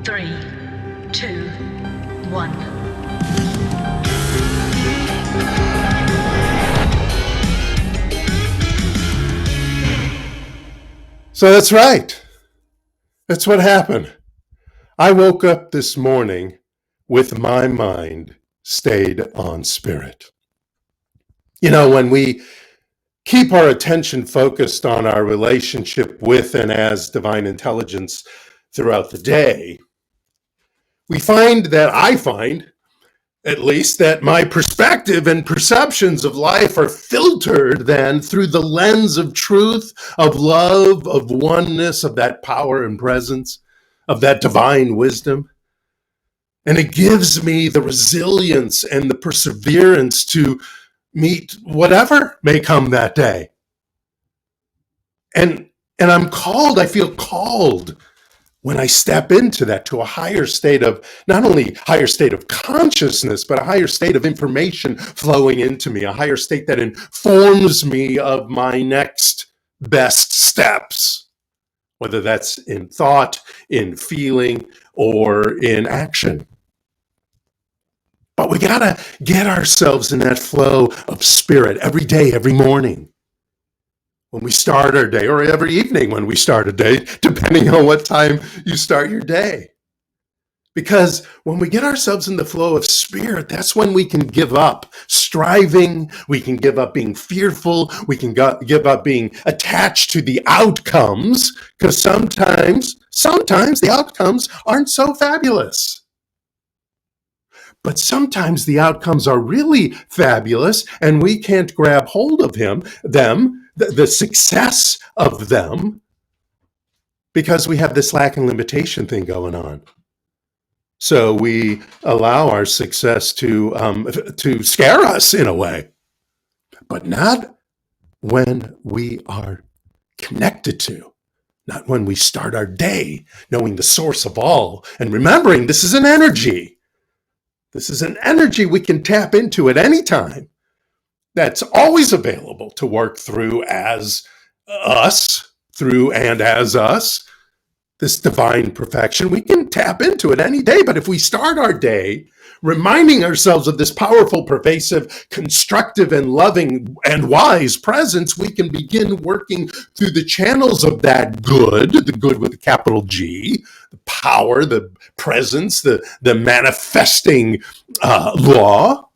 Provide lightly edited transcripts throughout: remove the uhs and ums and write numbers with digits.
3, 2, 1. So that's right. That's what happened. I woke up this morning with my mind stayed on spirit. You know, when we keep our attention focused on our relationship with and as divine intelligence throughout the day, I find at least, that my perspective and perceptions of life are filtered then through the lens of truth, of love, of oneness, of that power and presence, of that divine wisdom. And it gives me the resilience and the perseverance to meet whatever may come that day. And I feel called when I step into that, to a higher state of, not only higher state of consciousness, but a higher state of information flowing into me, a higher state that informs me of my next best steps, whether that's in thought, in feeling, or in action. But we gotta get ourselves in that flow of spirit every day, every morning, when we start our day, or every evening when we start a day, depending on what time you start your day. Because when we get ourselves in the flow of spirit, that's when we can give up striving, we can give up being fearful, we can give up being attached to the outcomes, because sometimes the outcomes aren't so fabulous. But sometimes the outcomes are really fabulous, and we can't grab hold of the success of them, because we have this lack and limitation thing going on. So we allow our success to scare us in a way, but not when we are connected to, not when we start our day knowing the source of all and remembering this is an energy. This is an energy we can tap into at any time. That's always available to work through as us, this divine perfection. We can tap into it any day, but if we start our day reminding ourselves of this powerful, pervasive, constructive, and loving and wise presence, we can begin working through the channels of that good, the good with a capital G, the power, the presence, the manifesting law.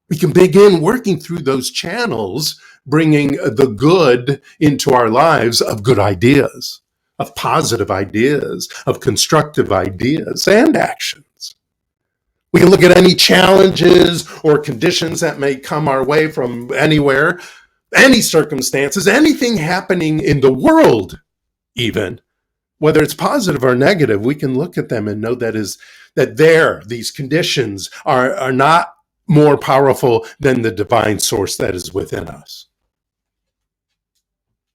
We can begin working through those channels, bringing the good into our lives of good ideas, of positive ideas, of constructive ideas and actions. We can look at any challenges or conditions that may come our way from anywhere, any circumstances, anything happening in the world even, whether it's positive or negative. We can look at them and know these conditions are not more powerful than the divine source that is within us.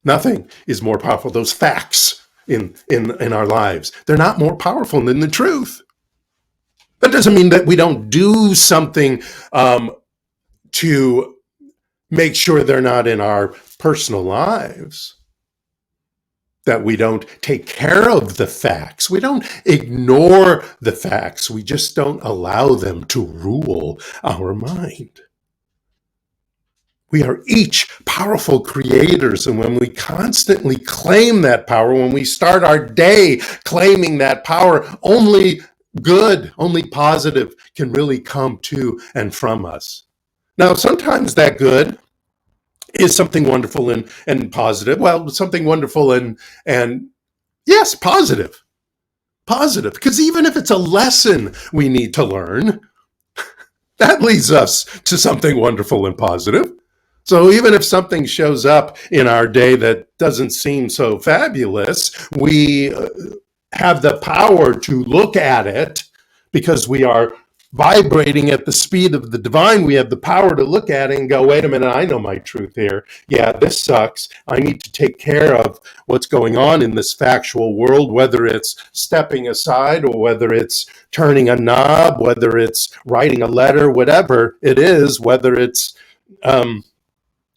Nothing is more powerful. Those facts in our lives, they're not more powerful than the truth. That doesn't mean that we don't do something to make sure they're not in our personal lives, that we don't take care of the facts. We don't ignore the facts. We just don't allow them to rule our mind. We are each powerful creators, and when we constantly claim that power, when we start our day claiming that power, only good, only positive can really come to and from us. Now, sometimes that good is something wonderful and positive. Well, something wonderful and yes, positive. Because even if it's a lesson we need to learn, that leads us to something wonderful and positive. So even if something shows up in our day that doesn't seem so fabulous, we have the power to look at it, because we are vibrating at the speed of the divine. We have the power to look at it and go, wait a minute, I know my truth here. Yeah, this sucks. I need to take care of what's going on in this factual world, whether it's stepping aside or whether it's turning a knob, whether it's writing a letter, whatever it is, whether it's,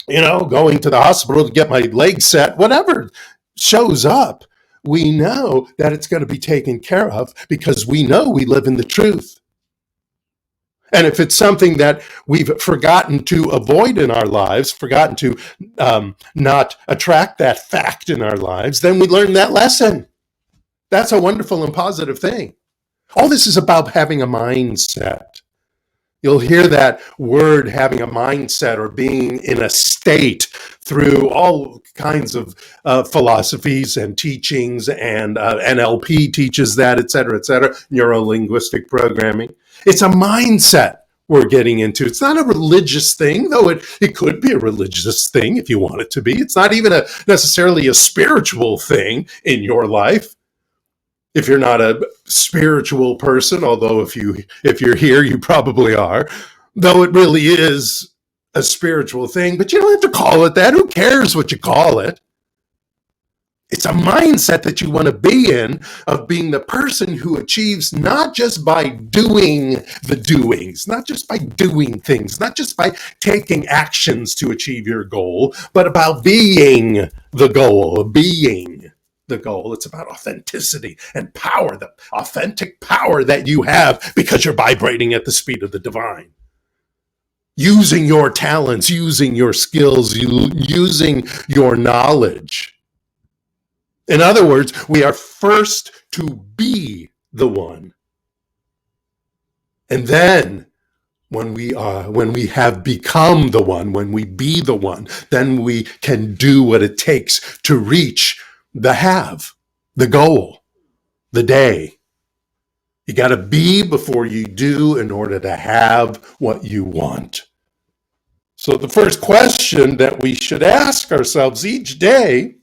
going to the hospital to get my leg set, whatever shows up. we know that it's going to be taken care of because we know we live in the truth. And if it's something that we've forgotten to avoid in our lives, forgotten to not attract that fact in our lives, then we learn that lesson. That's a wonderful and positive thing. All this is about having a mindset. You'll hear that word, having a mindset or being in a state, through all kinds of philosophies and teachings, and NLP teaches that, et cetera, neuro-linguistic programming. It's a mindset we're getting into. It's not a religious thing, though it could be a religious thing if you want it to be. It's not even necessarily a spiritual thing in your life. If you're not a spiritual person, although if you're here, you probably are, though it really is a spiritual thing, but you don't have to call it that. Who cares what you call it? It's a mindset that you want to be in, of being the person who achieves not just by doing the doings, not just by doing things, not just by taking actions to achieve your goal, but about being the goal, being the goal. It's about authenticity and power, the authentic power that you have because you're vibrating at the speed of the divine. Using your talents, using your skills, using your knowledge. In other words, we are first to be the one. And then when we have become the one, when we be the one, then we can do what it takes to reach the goal, the day. You got to be before you do in order to have what you want. So the first question that we should ask ourselves each day,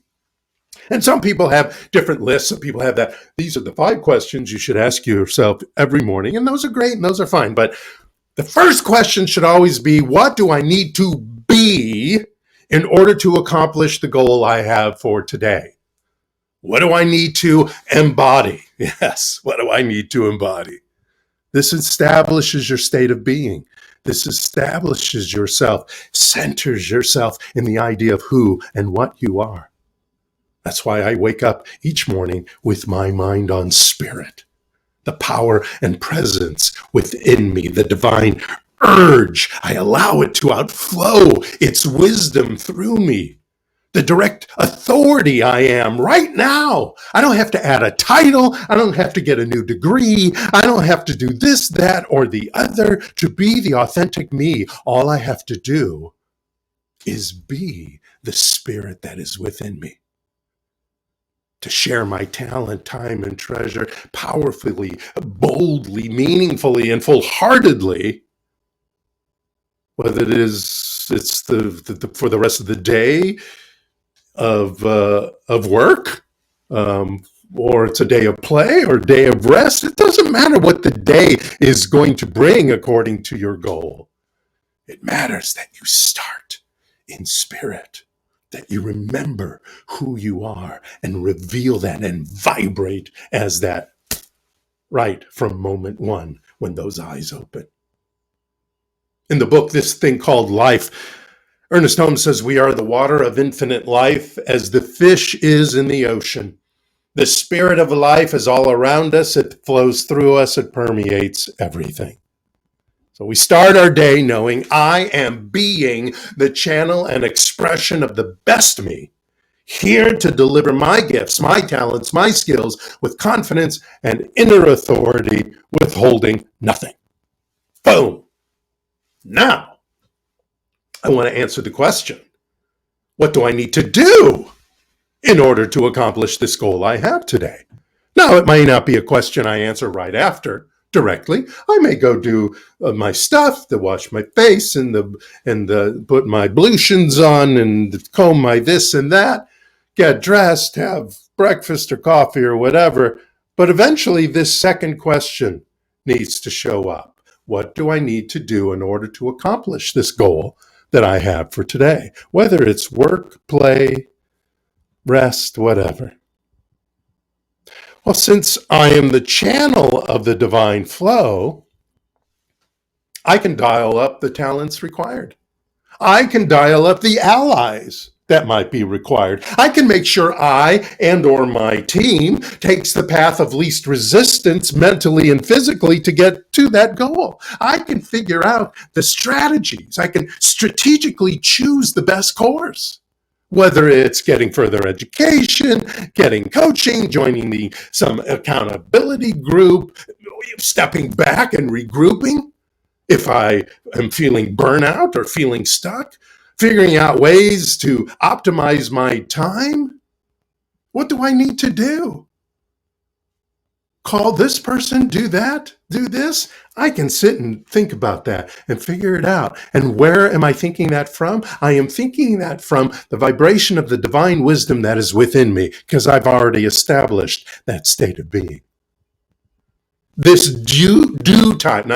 and some people have different lists. Some people have that. These are the 5 questions you should ask yourself every morning. And those are great and those are fine. But the first question should always be, what do I need to be in order to accomplish the goal I have for today? What do I need to embody? Yes, what do I need to embody? This establishes your state of being. This establishes yourself, centers yourself in the idea of who and what you are. That's why I wake up each morning with my mind on spirit, the power and presence within me, the divine urge. I allow it to outflow its wisdom through me. The direct authority I am right now. I don't have to add a title. I don't have to get a new degree. I don't have to do this, that, or the other to be the authentic me. All I have to do is be the spirit that is within me. To share my talent, time, and treasure powerfully, boldly, meaningfully, and full-heartedly, whether it's for the rest of the day, of work, or it's a day of play or day of rest. It doesn't matter what the day is going to bring according to your goal. It matters that you start in spirit, that you remember who you are and reveal that and vibrate as that right from moment one when those eyes open. In the book, This Thing Called Life, Ernest Holmes says, we are the water of infinite life as the fish is in the ocean. The spirit of life is all around us. It flows through us. It permeates everything. So we start our day knowing I am being the channel and expression of the best me, here to deliver my gifts, my talents, my skills with confidence and inner authority, withholding nothing. Boom. Now, I want to answer the question, what do I need to do in order to accomplish this goal I have today? Now, it may not be a question I answer right after directly. I may go do my stuff, to wash my face and put my ablutions on and comb my this and that, get dressed, have breakfast or coffee or whatever. But eventually this second question needs to show up. What do I need to do in order to accomplish this goal that I have for today? Whether it's work, play, rest, whatever. Well, since I am the channel of the divine flow, I can dial up the talents required. I can dial up the allies that might be required. I can make sure I and or my team takes the path of least resistance mentally and physically to get to that goal. I can figure out the strategies. I can strategically choose the best course, whether it's getting further education, getting coaching, joining some accountability group, stepping back and regrouping. If I am feeling burnout or feeling stuck, figuring out ways to optimize my time. What do I need to do? Call this person, do that, do this. I can sit and think about that and figure it out. And where am I thinking that from? I am thinking that from the vibration of the divine wisdom that is within me, because I've already established that state of being. This due time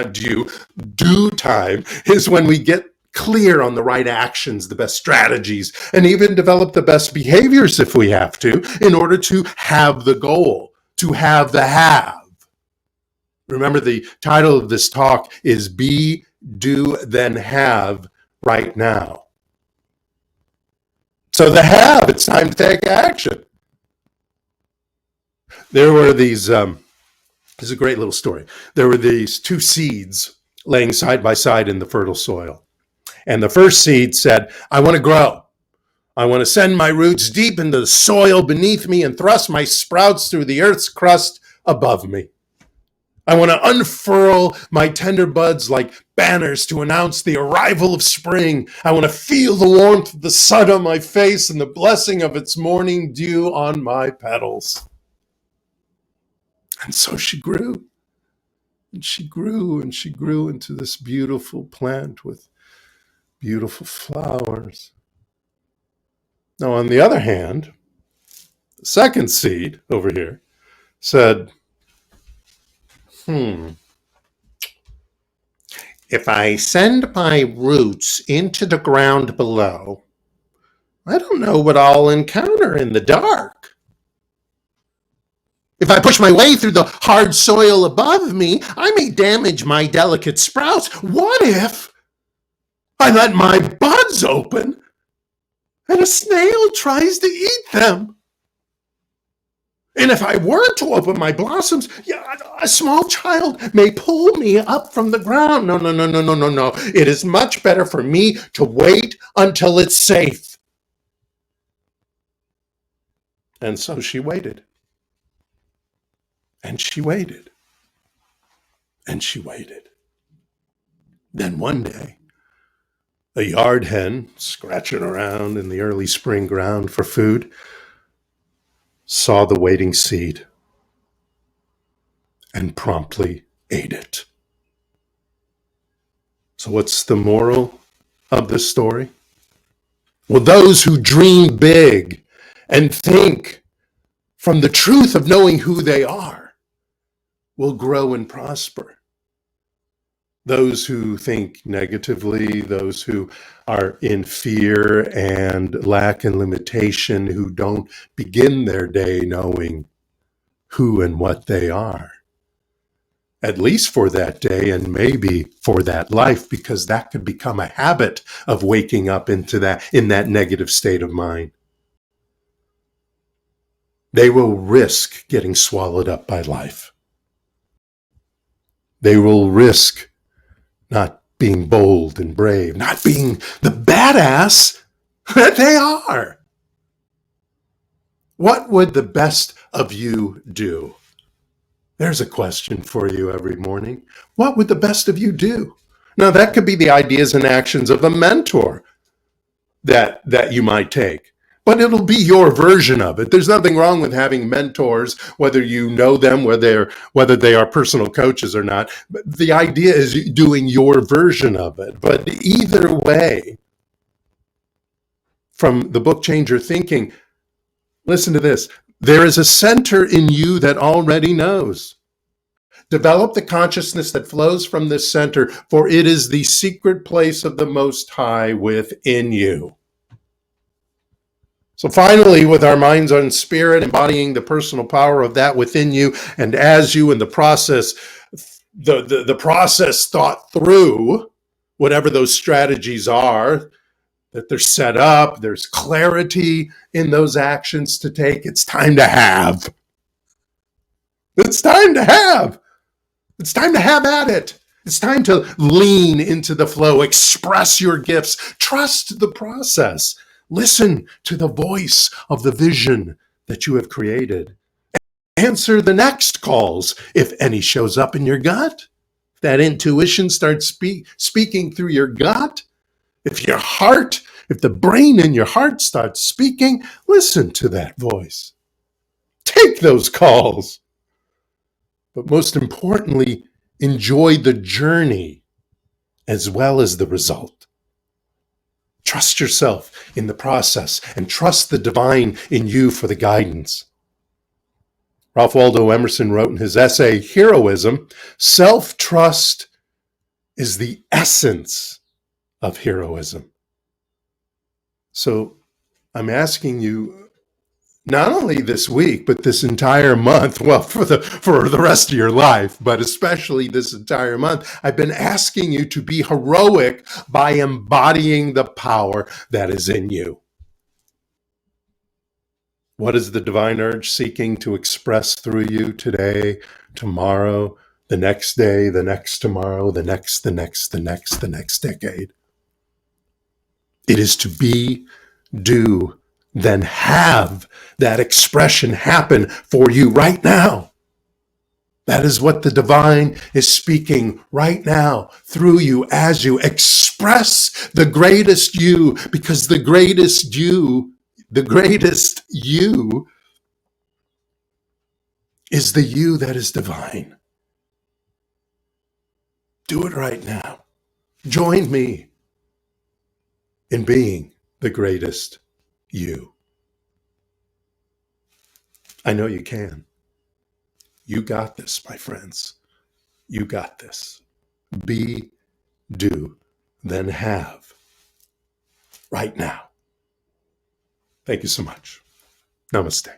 is when we get clear on the right actions, the best strategies, and even develop the best behaviors if we have to, in order to have the goal, to have the have. Remember, the title of this talk is Be, Do, Then Have Right Now. So the have, it's time to take action. There were these, this is a great little story. There were these two seeds laying side by side in the fertile soil. And the first seed said, I want to grow. I want to send my roots deep into the soil beneath me and thrust my sprouts through the earth's crust above me. I want to unfurl my tender buds like banners to announce the arrival of spring. I want to feel the warmth of the sun on my face and the blessing of its morning dew on my petals. And so she grew. And she grew and she grew into this beautiful plant with beautiful flowers. Now, on the other hand, the second seed over here said, if I send my roots into the ground below, I don't know what I'll encounter in the dark. If I push my way through the hard soil above me, I may damage my delicate sprouts. What if I let my buds open and a snail tries to eat them? And if I were to open my blossoms, a small child may pull me up from the ground. No. It is much better for me to wait until it's safe. And so she waited. And she waited. And she waited. Then one day, a yard hen, scratching around in the early spring ground for food, saw the waiting seed and promptly ate it. So what's the moral of this story? Well, those who dream big and think from the truth of knowing who they are will grow and prosper. Those who think negatively, those who are in fear and lack and limitation, who don't begin their day knowing who and what they are, at least for that day and maybe for that life, because that could become a habit of waking up into that, in that negative state of mind. They will risk getting swallowed up by life. They will risk not being bold and brave, not being the badass that they are. What would the best of you do? There's a question for you every morning. What would the best of you do? Now, that could be the ideas and actions of a mentor that you might take, but it'll be your version of it. There's nothing wrong with having mentors, whether you know them, whether they are personal coaches or not. But the idea is doing your version of it. But either way, from the book Change Your Thinking, listen to this. There is a center in you that already knows. Develop the consciousness that flows from this center, for it is the secret place of the Most High within you. So finally, with our minds on spirit, embodying the personal power of that within you, and as you in the process, the process thought through, whatever those strategies are that they're set up, there's clarity in those actions to take. It's time to have. It's time to have. It's time to have at it. It's time to lean into the flow, express your gifts, trust the process, listen to the voice of the vision that you have created. Answer the next calls if any shows up in your gut. If that intuition starts speaking through your gut, if the brain in your heart starts speaking, listen to that voice. Take those calls. But most importantly, enjoy the journey as well as the result. Trust yourself in the process and trust the divine in you for the guidance. Ralph Waldo Emerson wrote in his essay, Heroism, self-trust is the essence of heroism. So I'm asking you, not only this week, but this entire month, well, for the rest of your life, but especially this entire month, I've been asking you to be heroic by embodying the power that is in you. What is the divine urge seeking to express through you today, tomorrow, the next day, the next tomorrow, the next decade? It is to be, do, then have that expression happen for you right now. That is what the divine is speaking right now through you as you express the greatest you, because the greatest you is the you that is divine. Do it right now. Join me in being the greatest you. I know you can. You got this, my friends. You got this. Be, do, then have. Right now. Thank you so much. Namaste.